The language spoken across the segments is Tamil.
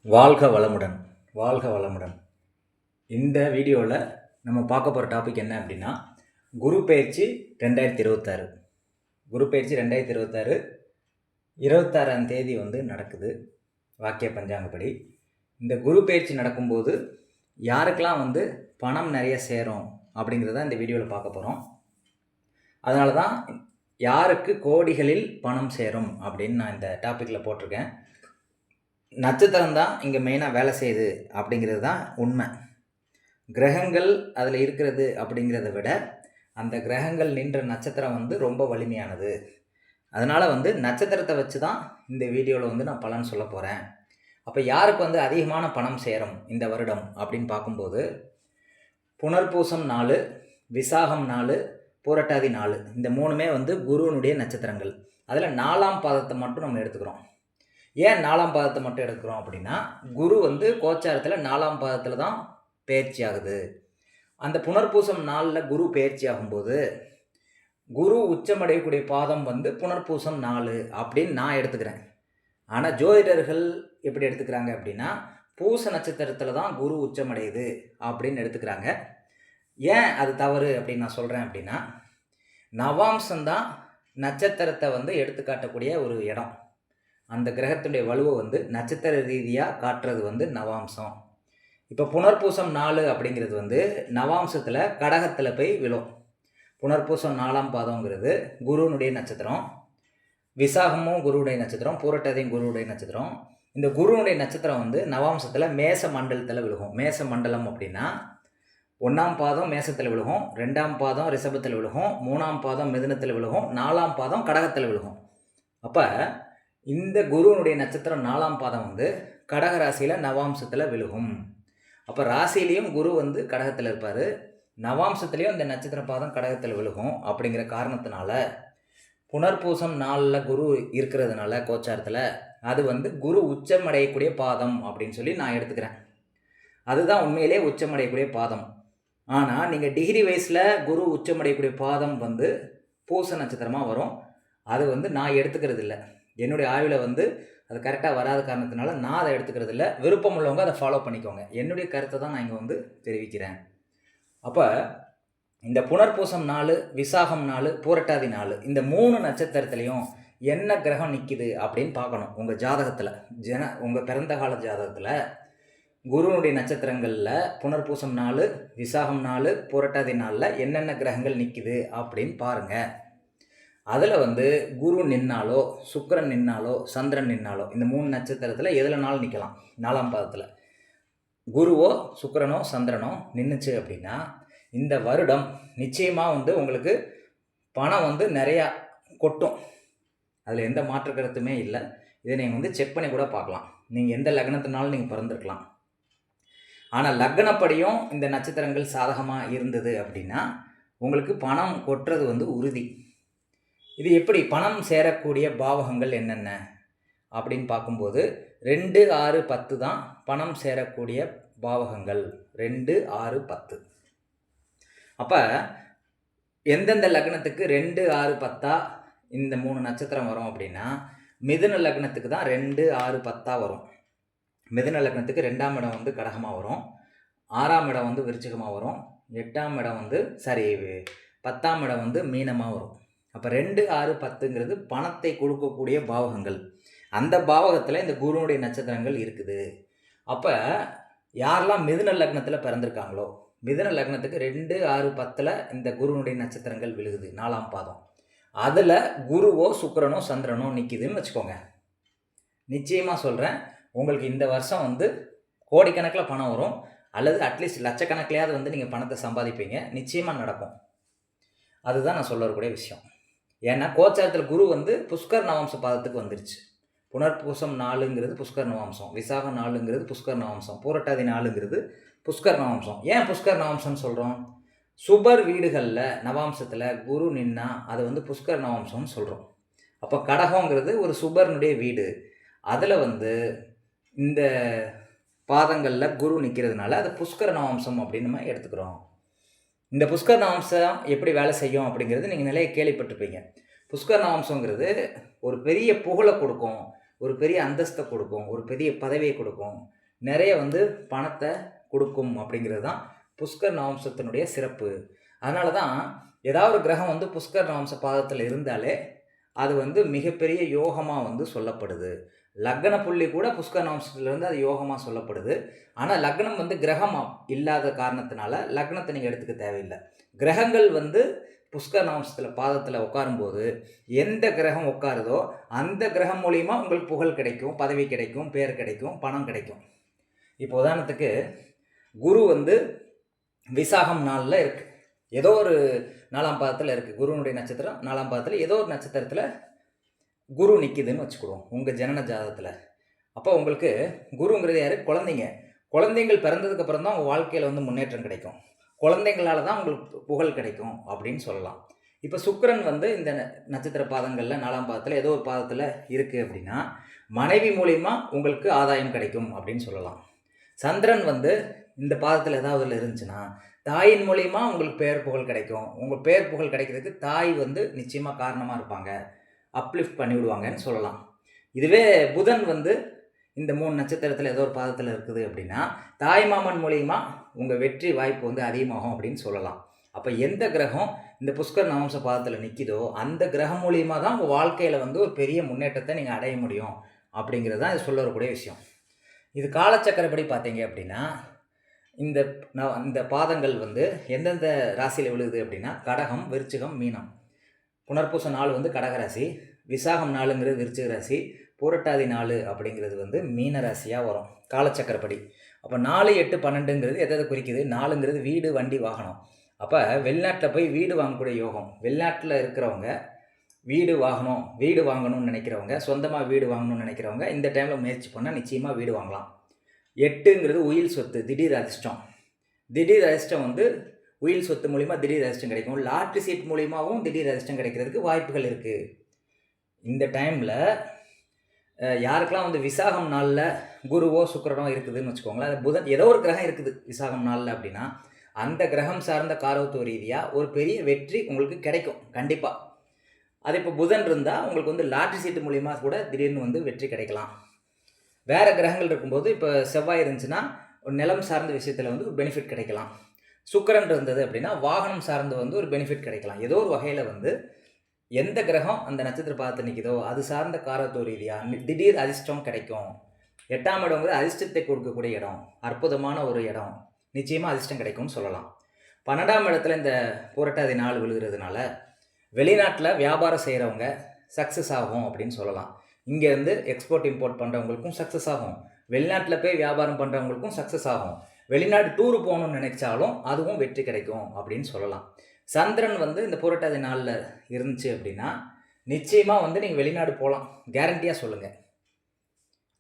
வாழ்க வளமுடன். வாழ்க வளமுடன். இந்த வீடியோவில் நம்ம பார்க்க போகிற டாபிக் என்ன அப்படின்னா, குரு பெயர்ச்சி 2026. குரு பெயர்ச்சி 2026 26ஆம் தேதி நடக்குது வாக்கிய பஞ்சாங்கப்படி. இந்த குரு பெயர்ச்சி நடக்கும்போது யாருக்கெல்லாம் பணம் நிறைய சேரும் அப்படிங்கிறத இந்த வீடியோவில் பார்க்க போகிறோம். அதனால தான் யாருக்கு கோடிகளில் பணம் சேரும் அப்படின்னு நான் இந்த டாப்பிக்கில் போட்டிருக்கேன். நட்சத்திரம் தான் இங்கே மெயினாக வேலை செய்யுது அப்படிங்கிறது தான் உண்மை. கிரகங்கள் அதில் இருக்கிறது அப்படிங்கிறத விட அந்த கிரகங்கள் நின்ற நட்சத்திரம் ரொம்ப வலிமையானது. அதனால் நட்சத்திரத்தை வச்சு தான் இந்த வீடியோவில் நான் பலன் சொல்ல போகிறேன். அப்போ யாருக்கு அதிகமான பணம் சேரும் இந்த வருடம் அப்படின்னு பார்க்கும்போது, புனர்பூசம் 4, விசாகம் 4, பூரட்டாதி 4 இந்த மூணுமே குருவினுடைய நட்சத்திரங்கள். அதில் 4ஆம் பாதத்தை மட்டும் நம்ம எடுத்துக்கிறோம். ஏன் 4ஆம் பாதத்தை மட்டும் எடுக்கிறோம் அப்படின்னா, குரு கோச்சாரத்தில் 4ஆம் பாதத்தில் தான் பயிற்சி ஆகுது. அந்த புனர்பூசம் 4ல் குரு பயிற்சி ஆகும்போது குரு உச்சமடையக்கூடிய பாதம் புனர்பூசம் 4 அப்படின்னு நான் எடுத்துக்கிறேன். ஆனால் ஜோதிடர்கள் எப்படி எடுத்துக்கிறாங்க அப்படின்னா, பூச நட்சத்திரத்தில் தான் குரு உச்சமடையுது அப்படின்னு எடுத்துக்கிறாங்க. ஏன் அது தவறு அப்படின்னு நான் சொல்கிறேன் அப்படின்னா, நவாம்சம்தான் நட்சத்திரத்தை எடுத்துக்காட்டக்கூடிய ஒரு இடம். அந்த கிரகத்துடைய வலுவை நட்சத்திர ரீதியாக காட்டுறது நவாம்சம். இப்போ புனர்பூசம் 4 அப்படிங்கிறது நவாம்சத்தில் கடகத்தில் போய் விழும். புனர்பூசம் 4ஆம் பாதங்கிறது குருனுடைய நட்சத்திரம். விசாகமும் குருவுடைய நட்சத்திரம், பூரட்டாதியும் குருவுடைய நட்சத்திரம். இந்த குருனுடைய நட்சத்திரம் நவாம்சத்தில் மேச மண்டலத்தில் விழுகும். மேச மண்டலம் அப்படின்னா 1ஆம் பாதம் மேசத்தில் விழுகும், 2ஆம் பாதம் ரிஷபத்தில் விழுகும், 3ஆம் பாதம் மிதுனத்தில் விழுகும், 4ஆம் பாதம் கடகத்தில் விழுகும். அப்போ இந்த குருவனுடைய நட்சத்திரம் 4ஆம் பாதம் கடக ராசியில் நவாம்சத்தில் விழுகும். அப்போ ராசிலையும் குரு கடகத்தில் இருப்பார், நவாம்சத்துலேயும் இந்த நட்சத்திர பாதம் கடகத்தில் விழுகும். அப்படிங்கிற காரணத்தினால புனர்பூசம் 4ல் குரு இருக்கிறதுனால கோச்சாரத்தில் அது குரு உச்சமடையக்கூடிய பாதம் அப்படின்னு சொல்லி நான் எடுத்துக்கிறேன். அதுதான் உண்மையிலே உச்சமடையக்கூடிய பாதம். ஆனால் நீங்கள் டிகிரி வைஸில் குரு உச்சமடையக்கூடிய பாதம் பூச நட்சத்திரமாக வரும். அது நான் எடுத்துக்கிறது இல்லை. என்னுடைய ஆய்வில் அது கரெக்டாக வராத காரணத்தினால நான் அதை எடுத்துக்கிறது இல்லை. விருப்பம் உள்ளவங்க அதை ஃபாலோ பண்ணிக்கோங்க. என்னுடைய கருத்தை தான் நான் இங்கே தெரிவிக்கிறேன். அப்போ இந்த புனர்பூசம் 4, விசாகம் 4, பூரட்டாதி 4 இந்த 3 நட்சத்திரத்துலேயும் என்ன கிரகம் நிற்கிது அப்படின்னு பார்க்கணும். உங்கள் ஜாதகத்தில் உங்கள் பிறந்த கால ஜாதகத்தில் குருனுடைய நட்சத்திரங்களில் புனர்பூசம் 4, விசாகம் 4, பூரட்டாதி 4ல் என்னென்ன கிரகங்கள் நிற்கிது அப்படின்னு பாருங்கள். அதில் குரு நின்னாலோ, சுக்கிரன் நின்னாலோ, சந்திரன் நின்னாலோ இந்த 3 நட்சத்திரத்தில் எதுலனாலும் நிற்கலாம். 4ஆம் பாதத்தில் குருவோ சுக்கிரனோ சந்திரனோ நின்றுச்சு அப்படின்னா இந்த வருடம் நிச்சயமாக உங்களுக்கு பணம் நிறையா கொட்டும். அதில் எந்த மாற்று கருத்துமே இல்லை. இதை நீங்கள் செக் பண்ணி கூட பார்க்கலாம். நீங்கள் எந்த லக்னத்தினாலும் நீங்கள் பிறந்திருக்கலாம். ஆனால் லக்னப்படியும் இந்த நட்சத்திரங்கள் சாதகமாக இருந்தது அப்படின்னா உங்களுக்கு பணம் கொட்டுறது உறுதி. இது எப்படி பணம் சேரக்கூடிய பாவகங்கள் என்னென்ன அப்படின்னு பார்க்கும்போது 2, 6, 10 தான் பணம் சேரக்கூடிய பாவகங்கள். 2, 6, 10. அப்போ எந்தெந்த லக்னத்துக்கு 2, 6, 10 இந்த 3 நட்சத்திரம் வரும் அப்படின்னா, மிதுன லக்னத்துக்கு தான் 2, 6, 10 வரும். மிதுன லக்னத்துக்கு 2ஆம் இடம் கடகமாக வரும், 6ஆம் இடம் விருச்சிகமாக வரும், 8ஆம் இடம் 10ஆம் இடம் மீனமாக வரும். அப்போ 2, 6, 10ங்கிறது பணத்தை கொடுக்கக்கூடிய பாவகங்கள். அந்த பாவகத்தில் இந்த குருனுடைய நட்சத்திரங்கள் இருக்குது. அப்போ யாரெல்லாம் மிதுன லக்னத்தில் பிறந்திருக்காங்களோ, மிதுன லக்னத்துக்கு 2, 6, 10ல் இந்த குருனுடைய நட்சத்திரங்கள் விழுகுது 4ஆம் பாதம். அதில் குருவோ சுக்கிரனோ சந்திரனோ நிற்கிதுன்னு வச்சுக்கோங்க. நிச்சயமாக சொல்கிறேன், உங்களுக்கு இந்த வருஷம் கோடிக்கணக்கில் பணம் வரும், அல்லது அட்லீஸ்ட் லட்சக்கணக்கிலையாவது நீங்கள் பணத்தை சம்பாதிப்பீங்க. நிச்சயமாக நடக்கும். அதுதான் நான் சொல்ல வரக்கூடிய விஷயம். ஏன்னா கோச்சாரத்தில் குரு புஷ்கர் நவாம்ச பாதத்துக்கு வந்துருச்சு. புனர்பூசம் 4ங்கிறது புஷ்கர் நவாம்சம், விசாகம் 4ங்கிறது புஷ்கர் நவாம்சம், பூரட்டாதி 4ங்கிறது புஷ்கர் நவாம்சம். ஏன் புஷ்கர் நவாம்சம்னு சொல்கிறோம்? சுபர் வீடுகளில் நவாம்சத்தில் குரு நின்னா அது புஷ்கர் நவாம்சம்னு சொல்கிறோம். அப்போ கடகங்கிறது ஒரு சுபர்னுடைய வீடு. அதில் இந்த பாதங்களில் குரு நிற்கிறதுனால அது புஷ்கர நவாம்சம் அப்படின்னு நம்ம எடுத்துக்கிறோம். இந்த புஷ்கர நவாம்சம் எப்படி வேலை செய்யும் அப்படிங்கிறது நீங்கள் நிறைய கேள்விப்பட்டிருப்பீங்க. புஷ்கர நவாம்சங்கிறது ஒரு பெரிய புகழை கொடுக்கும், ஒரு பெரிய அந்தஸ்தை கொடுக்கும், ஒரு பெரிய பதவியை கொடுக்கும், நிறைய வந்து பணத்தை கொடுக்கும் அப்படிங்கிறது தான் புஷ்கர் நவம்சத்தினுடைய சிறப்பு. அதனால தான் ஏதாவது ஒரு கிரகம் வந்து புஷ்கர் நவம்ச பாதத்தில் இருந்தாலே அது வந்து மிகப்பெரிய யோகமாக வந்து சொல்லப்படுது. லக்ன புள்ளி கூட புஷ்கர் நவம்சத்திலிருந்து அது யோகமாக சொல்லப்படுது. ஆனால் லக்னம் வந்து கிரகம் இல்லாத காரணத்தினால லக்னத்தை நீங்கள் எடுத்துக்க தேவையில்லை. கிரகங்கள் வந்து புஷ்கர் நவம்சத்தில் பாதத்தில் உட்காரும்போது எந்த கிரகம் உட்காருதோ அந்த கிரகம் மூலிமா உங்களுக்கு புகழ் கிடைக்கும், பதவி கிடைக்கும், பேர் கிடைக்கும், பணம் கிடைக்கும். இப்போ உதாரணத்துக்கு குரு வந்து விசாகம் நாளில் இருக்குது, ஏதோ ஒரு 4ஆம் பாதத்தில் இருக்குது, குருனுடைய நட்சத்திரம் 4ஆம் பாதத்தில் ஏதோ ஒரு நட்சத்திரத்தில் குரு நிற்கிதுன்னு வச்சுக்கிடுவோம் உங்கள் ஜனன ஜாதகத்தில். அப்போ உங்களுக்கு குருங்கிறது யார்? குழந்தைங்க. குழந்தைங்கள் பிறந்ததுக்கப்புறம் தான் உங்கள் வாழ்க்கையில் வந்து முன்னேற்றம் கிடைக்கும், குழந்தைங்களால் தான் உங்களுக்கு புகழ் கிடைக்கும் அப்படின்னு சொல்லலாம். இப்போ சுக்கிரன் வந்து இந்த நட்சத்திர பாதங்களில் 4ஆம் பாதத்தில் ஏதோ ஒரு பாதத்தில் இருக்குது அப்படின்னா மனைவி மூலிமா உங்களுக்கு ஆதாயம் கிடைக்கும் அப்படின்னு சொல்லலாம். சந்திரன் வந்து இந்த பாதத்தில் ஏதாவது இருந்துச்சுன்னா தாயின் மூலிமா உங்களுக்கு பேர் புகழ் கிடைக்கும். உங்கள் பேர் புகழ் கிடைக்கிறதுக்கு தாய் வந்து நிச்சயமாக காரணமாக இருப்பாங்க, அப்லிஃப்ட் பண்ணிவிடுவாங்கன்னு சொல்லலாம். இதுவே புதன் வந்து இந்த 3 நட்சத்திரத்தில் ஏதோ ஒரு பாதத்தில் இருக்குது அப்படின்னா தாய் மாமன் மூலிமா உங்கள் வெற்றி வாய்ப்பு வந்து அதிகமாகும் அப்படின்னு சொல்லலாம். அப்போ எந்த கிரகம் இந்த புஷ்கர் நவம்ச பாதத்தில் நிற்கிதோ அந்த கிரகம் மூலியமாக தான் உங்கள் வாழ்க்கையில் வந்து ஒரு பெரிய முன்னேற்றத்தை நீங்கள் அடைய முடியும் அப்படிங்கிறது தான் இது சொல்ல வரக்கூடிய விஷயம். இது காலச்சக்கரப்படி பார்த்தீங்க அப்படின்னா இந்த பாதங்கள் வந்து எந்தெந்த ராசியில் விழுகுது அப்படின்னா கடகம், விருச்சிகம், மீனம். புனர்பூச 4 வந்து கடகராசி, விசாகம் 4ங்கிறது விருச்சிக ராசி, பூரட்டாதி 4 அப்படிங்கிறது வந்து மீன ராசியாக வரும் காலச்சக்கரப்படி. அப்போ 4, 8, 12ங்கிறது எதை குறிக்குது? 4ங்கிறது வீடு, வண்டி, வாகனம். அப்போ வெளிநாட்டில் போய் வீடு வாங்கக்கூடிய யோகம், வெளிநாட்டில் இருக்கிறவங்க வீடு வாங்கணும்னு நினைக்கிறவங்க, சொந்தமாக வீடு வாங்கணும்னு நினைக்கிறவங்க இந்த டைமில் முயற்சி பண்ணால் நிச்சயமாக வீடு வாங்கலாம். 8ங்கிறது உயில் சொத்து, திடீர் அதிர்ஷ்டம். திடீர் அதிர்ஷ்டம் வந்து உயில் சொத்து மூலிமா திடீர் அதிர்ஷ்டம் கிடைக்கும். லாட்ரி சீட் மூலிமாவும் திடீர் அதிர்ஷ்டம் கிடைக்கிறதுக்கு வாய்ப்புகள் இருக்குது. இந்த டைமில் யாருக்கெல்லாம் வந்து விசாகம் நாளில் குருவோ சுக்கிரனோ இருக்குதுன்னு வச்சுக்கோங்களேன், அது புதன் ஏதோ ஒரு கிரகம் இருக்குது விசாகம் நாளில் அப்படின்னா அந்த கிரகம் சார்ந்த காரகத்துவ ரீதியாக ஒரு பெரிய வெற்றி உங்களுக்கு கிடைக்கும் கண்டிப்பாக. அது இப்போ புதன் இருந்தால் உங்களுக்கு வந்து லாட்ரி சீட்டு மூலிமா கூட திடீர்னு வந்து வெற்றி கிடைக்கலாம். வேறு கிரகங்கள் இருக்கும்போது இப்போ செவ்வாய் இருந்துச்சுன்னா ஒரு நிலம் சார்ந்த விஷயத்தில் வந்து ஒரு பெனிஃபிட் கிடைக்கலாம். சுக்கிரன் இருந்தது அப்படின்னா வாகனம் சார்ந்து வந்து ஒரு பெனிஃபிட் கிடைக்கலாம். ஏதோ ஒரு வகையில் வந்து எந்த கிரகம் அந்த நட்சத்திர பாதத்தை நிற்கிதோ அது சார்ந்த காரத்துவ ரீதியாக திடீர் அதிர்ஷ்டம் கிடைக்கும். 8ஆம் இடங்கிறது அதிர்ஷ்டத்தை கொடுக்கக்கூடிய இடம், அற்புதமான ஒரு இடம், நிச்சயமாக அதிர்ஷ்டம் கிடைக்கும்னு சொல்லலாம். 12ஆம் இடத்துல இந்த பூரட்டாதி 4 விழுகிறதுனால வெளிநாட்டில் வியாபாரம் செய்கிறவங்க சக்ஸஸ் ஆகும் அப்படின்னு சொல்லலாம். இங்கேருந்து எக்ஸ்போர்ட் இம்போர்ட் பண்ணுறவங்களுக்கும் சக்ஸஸ் ஆகும், வெளிநாட்டில் போய் வியாபாரம் பண்ணுறவங்களுக்கும் சக்ஸஸ் ஆகும், வெளிநாட்டு டூரு போகணும்னு நினைச்சாலும் அதுவும் வெற்றி கிடைக்கும் அப்படின்னு சொல்லலாம். சந்திரன் வந்து இந்த பூரட்டாதி 4 இருந்துச்சு அப்படின்னா நிச்சயமாக வந்து நீங்கள் வெளிநாடு போகலாம், கேரண்டியாக சொல்லுங்கள்.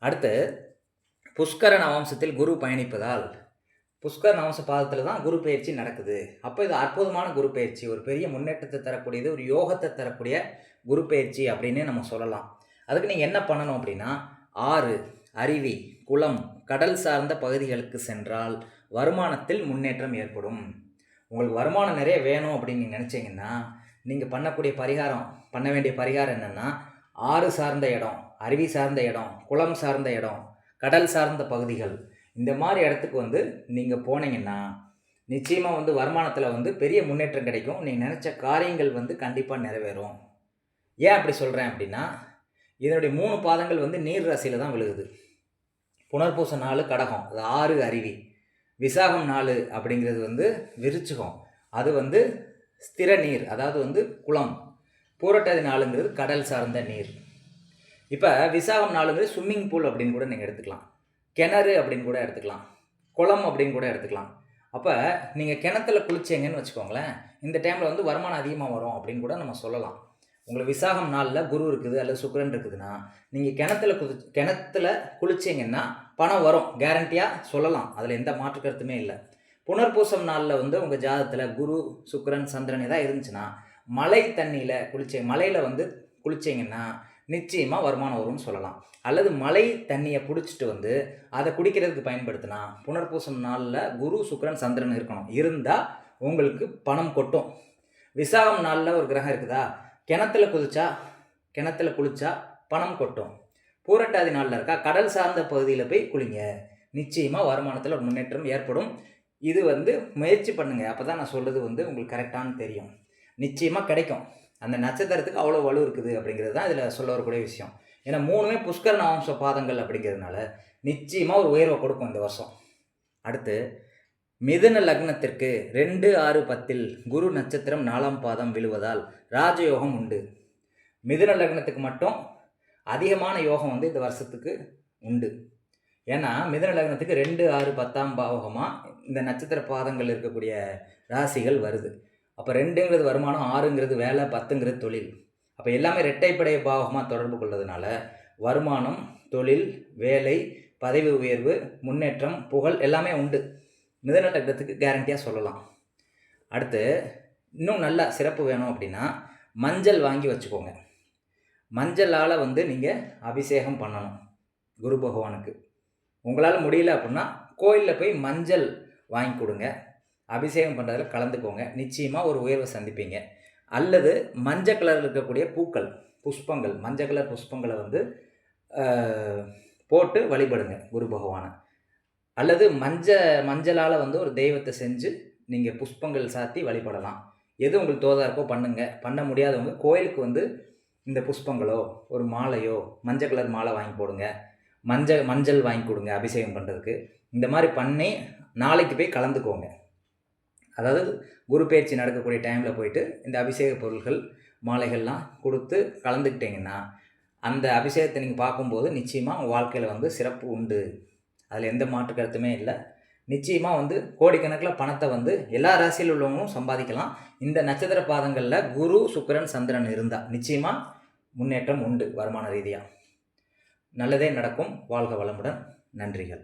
அடுத்து புஷ்கர நவம்சத்தில் குரு பயணிப்பதால் புஷ்கர் நவம்ச பாதத்தில் தான் குரு பயிற்சி நடக்குது. அப்போ இது அற்புதமான குரு பயிற்சி, ஒரு பெரிய முன்னேற்றத்தை தரக்கூடியது, ஒரு யோகத்தை தரக்கூடிய குரு பயிற்சி அப்படின்னே நம்ம சொல்லலாம். அதுக்கு நீங்கள் என்ன பண்ணணும் அப்படின்னா ஆறு, அருவி, குளம், கடல் சார்ந்த பகுதிகளுக்கு சென்றால் வருமானத்தில் முன்னேற்றம் ஏற்படும். உங்களுக்கு வருமானம் நிறைய வேணும் அப்படின்னு நீங்கள் நினச்சிங்கன்னா நீங்கள் பண்ண வேண்டிய பரிகாரம் என்னென்னா ஆறு சார்ந்த இடம், அருவி சார்ந்த இடம், குளம் சார்ந்த இடம், கடல் சார்ந்த பகுதிகள், இந்த மாதிரி இடத்துக்கு வந்து நீங்கள் போனீங்கன்னா நிச்சயமாக வந்து வருமானத்தில் வந்து பெரிய முன்னேற்றம் கிடைக்கும். நீங்கள் நினச்ச காரியங்கள் வந்து கண்டிப்பாக நிறைவேறும். ஏன் அப்படி சொல்கிறேன் அப்படின்னா இதனுடைய 3 பாதங்கள் வந்து நீர் ராசியில் தான் விழுகுது. புனர்பூச 4 கடகம், அது 6 அருவி, விசாகம் 4 அப்படிங்கிறது வந்து விருச்சிகம், அது வந்து ஸ்திர நீர், அதாவது வந்து குளம், பூரட்டாதி 4ங்கிறது கடல் சார்ந்த நீர். இப்போ விசாகம் 4ங்கிறது ஸ்விம்மிங் பூல் அப்படின்னு கூட நீங்கள் எடுத்துக்கலாம், கிணறு அப்படின்னு கூட எடுத்துக்கலாம், குளம் அப்படின்னு கூட எடுத்துக்கலாம். அப்போ நீங்கள் கிணத்துல குளிச்சிங்கன்னு வச்சுக்கோங்களேன், இந்த டைமில் வந்து வருமானம் அதிகமாக வரும் அப்படின்னு கூட நம்ம சொல்லலாம். உங்களுக்கு விசாகம் 4 குரு இருக்குது அல்லது சுக்கிரன் இருக்குதுன்னா நீங்கள் கிணத்துல குளிச்சிங்கன்னா பணம் வரும், கேரண்டியாக சொல்லலாம், அதில் எந்த மாற்று கருத்துமே இல்லை. புனர்பூசம் 4 வந்து உங்கள் ஜாதகத்தில் குரு, சுக்கிரன், சந்திரன் ஏதாவது இருந்துச்சுன்னா மழை தண்ணியில் மலையில் வந்து குளிச்சிங்கன்னா நிச்சயமாக வருமானம் வரும்னு சொல்லலாம். அல்லது மழை தண்ணியை பிடிச்சிட்டு வந்து அதை குடிக்கிறதுக்கு பயன்படுத்தினா புனர்பூசம் 4 குரு, சுக்கிரன், சந்திரன் இருக்கணும், இருந்தால் உங்களுக்கு பணம் கொட்டும். விசாகம் 4 ஒரு கிரகம் இருக்குதா, கிணத்துல குளிச்சா பணம் கொட்டும். பூரட்டாதி நாளில் இருக்கா, கடல் சார்ந்த பகுதியில் போய் குளிங்க. நிச்சயமாக வருமானத்தில் ஒரு முன்னேற்றம் ஏற்படும். இது முயற்சி பண்ணுங்கள். அப்போ தான் நான் சொல்கிறது உங்களுக்கு கரெக்டானு தெரியும். நிச்சயமாக கிடைக்கும். அந்த நட்சத்திரத்துக்கு அவ்வளோ வலு இருக்குது அப்படிங்கிறது தான் இதில் சொல்ல வரக்கூடிய விஷயம். ஏன்னா 3மே புஷ்கர நவாம்ச பாதங்கள் அப்படிங்கிறதுனால நிச்சயமாக ஒரு உயர்வை கொடுக்கும் இந்த வருஷம். அடுத்து மிதுன லக்னத்திற்கு 2, 6, 10 குரு நட்சத்திரம் 4ஆம் பாதம் விழுவதால் ராஜயோகம் உண்டு. மிதுன லக்னத்துக்கு மட்டும் அதிகமான யோகம் இந்த வருஷத்துக்கு உண்டு. ஏன்னா மிதுன லக்னத்துக்கு 2, 6, 10ஆம் பாவகமாக இந்த நட்சத்திர பாதங்கள் இருக்கக்கூடிய ராசிகள் வருது. அப்போ 2ங்கிறது வருமானம், 6ங்கிறது வேலை, 10ங்கிறது தொழில். அப்போ எல்லாமே இரட்டைப்படை பாவகமாக தொடர்பு கொள்வதனால வருமானம், தொழில், வேலை, பதவி உயர்வு, முன்னேற்றம், புகழ் எல்லாமே உண்டு. மிதுன லக்னத்துக்கு கேரண்டியாக சொல்லலாம். அடுத்து இன்னும் நல்ல சிறப்பு வேணும் அப்படின்னா மஞ்சள் வாங்கி வச்சுக்கோங்க. மஞ்சளால் நீங்கள் அபிஷேகம் பண்ணணும் குரு பகவானுக்கு. உங்களால் முடியல அப்படின்னா கோயிலில் போய் மஞ்சள் வாங்கி கொடுங்க, அபிஷேகம் பண்ணுறதில் கலந்துக்கோங்க. நிச்சயமாக ஒரு உயர்வை சந்திப்பீங்க. அல்லது மஞ்சள் கலரில் இருக்கக்கூடிய பூக்கள், புஷ்பங்கள், மஞ்சள் கலர் புஷ்பங்களை போட்டு வழிபடுங்க குரு பகவானை. அல்லது மஞ்சளால் ஒரு தெய்வத்தை செஞ்சு நீங்கள் புஷ்பங்கள் சாத்தி வழிபடலாம். எது உங்களுக்கு தோதா இருக்கோ பண்ணுங்கள். பண்ண முடியாதவங்க கோயிலுக்கு இந்த புஷ்பங்களோ ஒரு மாலையோ மஞ்சள் கலர் மாலை வாங்கி போடுங்க, மஞ்சள் வாங்கி கொடுங்க அபிஷேகம் பண்ணுறதுக்கு. இந்த மாதிரி பண்ணி நாளைக்கு போய் கலந்துக்கோங்க. அதாவது குரு பயிற்சி நடக்கக்கூடிய டைமில் போயிட்டு இந்த அபிஷேக பொருட்கள், மாலைகள்லாம் கொடுத்து கலந்துக்கிட்டிங்கன்னா அந்த அபிஷேகத்தை நீங்கள் பார்க்கும்போது நிச்சயமாக உங்கள் வாழ்க்கையில் சிறப்பு உண்டு. அதில் எந்த மாற்று கருத்துமே இல்லை. நிச்சயமாக கோடிக்கணக்கில் பணத்தை எல்லா ராசியில் உள்ளவங்களும் சம்பாதிக்கலாம். இந்த நட்சத்திர பாதங்களில் குரு, சுக்கிரன், சந்திரன் இருந்தால் நிச்சயமாக முன்னேற்றம் உண்டு. வருமான ரீதியாக நல்லதே நடக்கும். வாழ்க வளமுடன். நன்றிகள்.